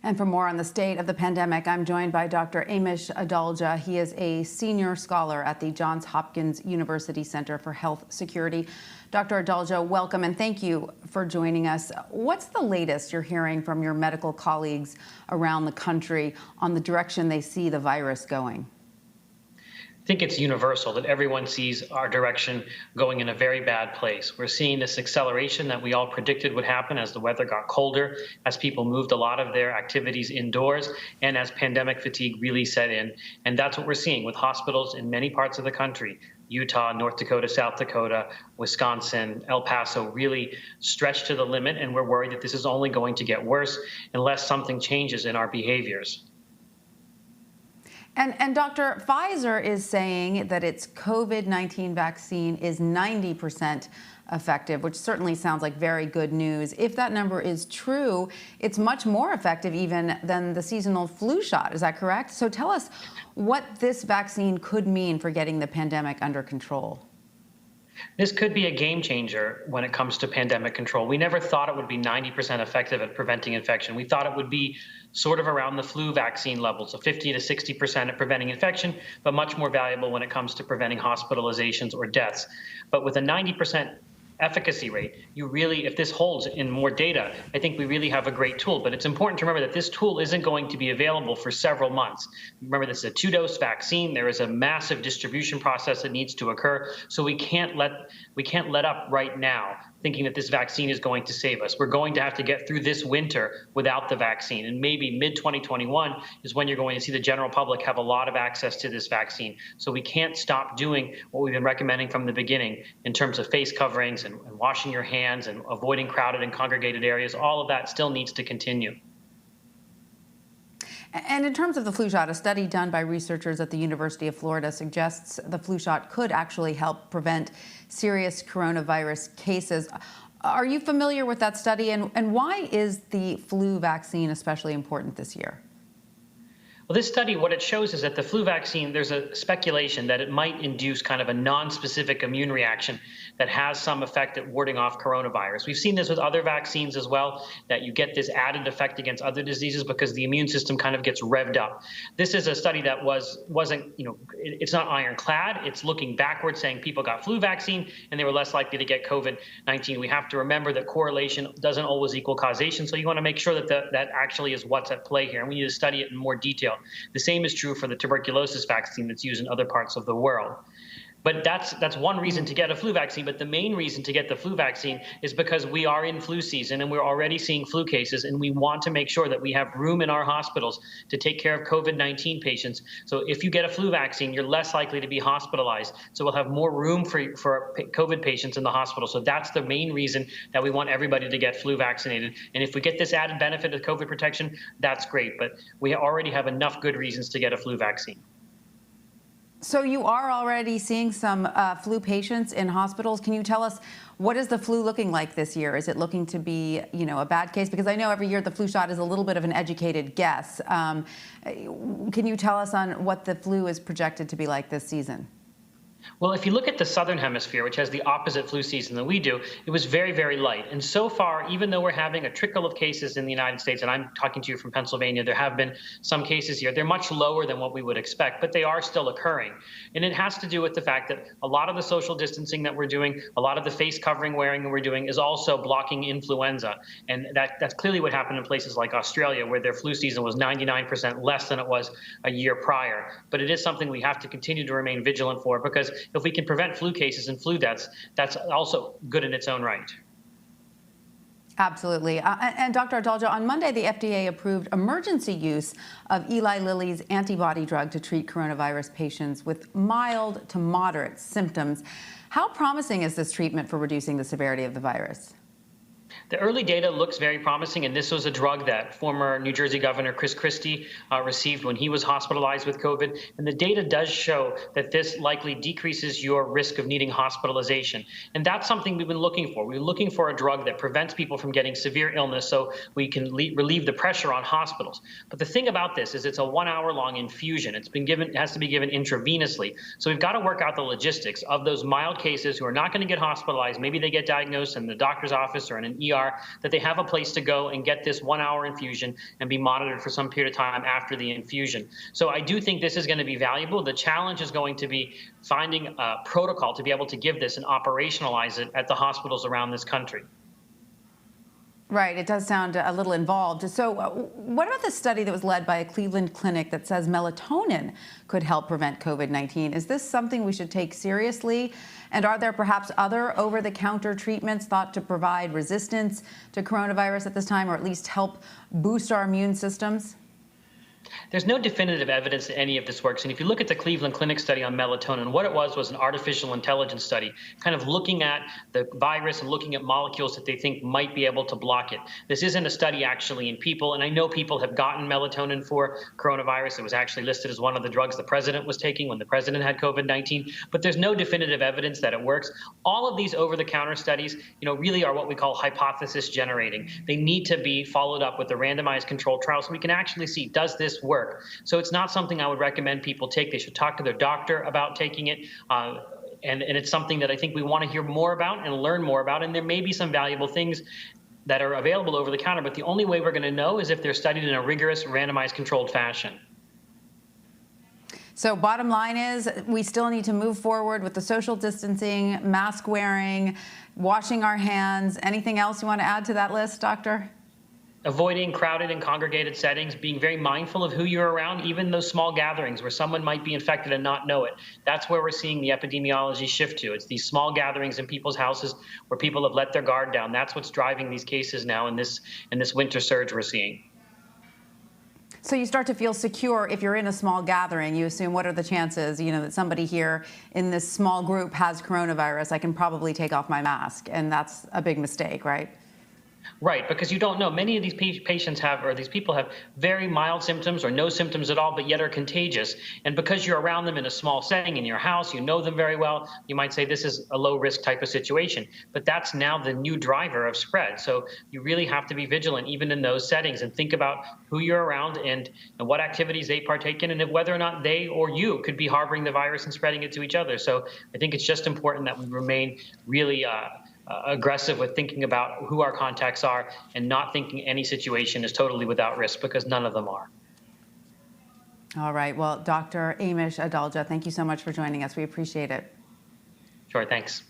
And for more on the state of the pandemic, I'm joined by Dr. Amesh Adalja. He is a senior scholar at the Johns Hopkins University Center for Health Security. Dr. Adalja, welcome and thank you for joining us. What's the latest you're hearing from your medical colleagues around the country on the direction they see the virus going? I think it's universal that everyone sees our direction going in a very bad place. We're seeing this acceleration that we all predicted would happen as the weather got colder, as people moved a lot of their activities indoors, and as pandemic fatigue really set in. And that's what we're seeing with hospitals in many parts of the country. Utah, North Dakota, South Dakota, Wisconsin, El Paso really stretched to the limit, and we're worried that this is only going to get worse unless something changes in our behaviors. And Dr. Pfizer is saying that its COVID-19 vaccine is 90% effective, which certainly sounds like very good news. If that number is true, it's much more effective even than the seasonal flu shot. Is that correct? So tell us what this vaccine could mean for getting the pandemic under control. This could be a game changer when it comes to pandemic control. We never thought it would be 90% effective at preventing infection. We thought it would be sort of around the flu vaccine levels, so 50 to 60% at preventing infection, but much more valuable when it comes to preventing hospitalizations or deaths. But with a 90% efficacy rate, you really, if this holds in more data, I think we really have a great tool. But it's important to remember that this tool isn't going to be available for several months. Remember, this is a 2-dose vaccine. There is a massive distribution process that needs to occur. So we can't let up right now thinking that this vaccine is going to save us. We're going to have to get through this winter without the vaccine. And maybe mid-2021 is when you're going to see the general public have a lot of access to this vaccine. So we can't stop doing what we've been recommending from the beginning in terms of face coverings and washing your hands and avoiding crowded and congregated areas. All of that still needs to continue. And in terms of the flu shot, a study done by researchers at the University of Florida suggests the flu shot could actually help prevent serious coronavirus cases. Are you familiar with that study? And why is the flu vaccine especially important this year? Well, this study, what it shows is that the flu vaccine, there's a speculation that it might induce kind of a non-specific immune reaction that has some effect at warding off coronavirus. We've seen this with other vaccines as well, that you get this added effect against other diseases because the immune system kind of gets revved up. This is a study that wasn't, it's not ironclad. It's looking backwards, saying people got flu vaccine and they were less likely to get COVID-19. We have to remember that correlation doesn't always equal causation. So you want to make sure that that actually is what's at play here. And we need to study it in more detail. The same is true for the tuberculosis vaccine that's used in other parts of the world. But that's one reason to get a flu vaccine. But the main reason to get the flu vaccine is because we are in flu season and we're already seeing flu cases, and we want to make sure that we have room in our hospitals to take care of COVID-19 patients. So if you get a flu vaccine, you're less likely to be hospitalized. So we'll have more room for COVID patients in the hospital. So that's the main reason that we want everybody to get flu vaccinated. And if we get this added benefit of COVID protection, that's great. But we already have enough good reasons to get a flu vaccine. So you are already seeing some flu patients in hospitals. Can you tell us, what is the flu looking like this year? Is it looking to be, a bad case? Because I know every year the flu shot is a little bit of an educated guess. Can you tell us on what the flu is projected to be like this season? Well, if you look at the Southern Hemisphere, which has the opposite flu season than we do, it was very, very light. And so far, even though we're having a trickle of cases in the United States, and I'm talking to you from Pennsylvania, there have been some cases here. They're much lower than what we would expect, but they are still occurring. And it has to do with the fact that a lot of the social distancing that we're doing, a lot of the face covering wearing that we're doing is also blocking influenza. And that's clearly what happened in places like Australia, where their flu season was 99% less than it was a year prior. But it is something we have to continue to remain vigilant for, because if we can prevent flu cases and flu deaths, that's also good in its own right. Absolutely. And Dr. Adalja, on Monday, the FDA approved emergency use of Eli Lilly's antibody drug to treat coronavirus patients with mild to moderate symptoms. How promising is this treatment for reducing the severity of the virus? The early data looks very promising, and this was a drug that former New Jersey Governor Chris Christie received when he was hospitalized with COVID. And the data does show that this likely decreases your risk of needing hospitalization. And that's something we've been looking for. We're looking for a drug that prevents people from getting severe illness so we can relieve the pressure on hospitals. But the thing about this is it's a 1-hour-long infusion. It has to be given intravenously. So we've got to work out the logistics of those mild cases who are not going to get hospitalized. Maybe they get diagnosed in the doctor's office or in an the ER, that they have a place to go and get this 1-hour infusion and be monitored for some period of time after the infusion. So I do think this is going to be valuable. The challenge is going to be finding a protocol to be able to give this and operationalize it at the hospitals around this country. Right, it does sound a little involved. So what about the study that was led by a Cleveland clinic that says melatonin could help prevent COVID-19? Is this something we should take seriously? And are there perhaps other over-the-counter treatments thought to provide resistance to coronavirus at this time, or at least help boost our immune systems? There's no definitive evidence that any of this works. And if you look at the Cleveland Clinic study on melatonin, what it was an artificial intelligence study, kind of looking at the virus and looking at molecules that they think might be able to block it. This isn't a study actually in people. And I know people have gotten melatonin for coronavirus. It was actually listed as one of the drugs the president was taking when the president had COVID-19. But there's no definitive evidence that it works. All of these over-the-counter studies, really are what we call hypothesis generating. They need to be followed up with a randomized controlled trial so we can actually see, does this work? So it's not something I would recommend people take. They should talk to their doctor about taking it. And it's something that I think we want to hear more about and learn more about. And there may be some valuable things that are available over the counter, but the only way we're going to know is if they're studied in a rigorous, randomized, controlled fashion. So bottom line is we still need to move forward with the social distancing, mask wearing, washing our hands. Anything else you want to add to that list, Doctor? Avoiding crowded and congregated settings, being very mindful of who you're around, even those small gatherings where someone might be infected and not know it. That's where we're seeing the epidemiology shift to. It's these small gatherings in people's houses where people have let their guard down. That's what's driving these cases now in this winter surge we're seeing. So you start to feel secure if you're in a small gathering. You assume, what are the chances, that somebody here in this small group has coronavirus? I can probably take off my mask. And that's a big mistake, right? Right, because you don't know. Many of these patients have, or these people have very mild symptoms or no symptoms at all, but yet are contagious. And because you're around them in a small setting in your house, you know them very well, you might say this is a low risk type of situation. But that's now the new driver of spread. So you really have to be vigilant even in those settings and think about who you're around and what activities they partake in and whether or not they or you could be harboring the virus and spreading it to each other. So I think it's just important that we remain really aggressive with thinking about who our contacts are and not thinking any situation is totally without risk, because none of them are. All right. Well, Dr. Amesh Adalja, thank you so much for joining us. We appreciate it. Sure. Thanks.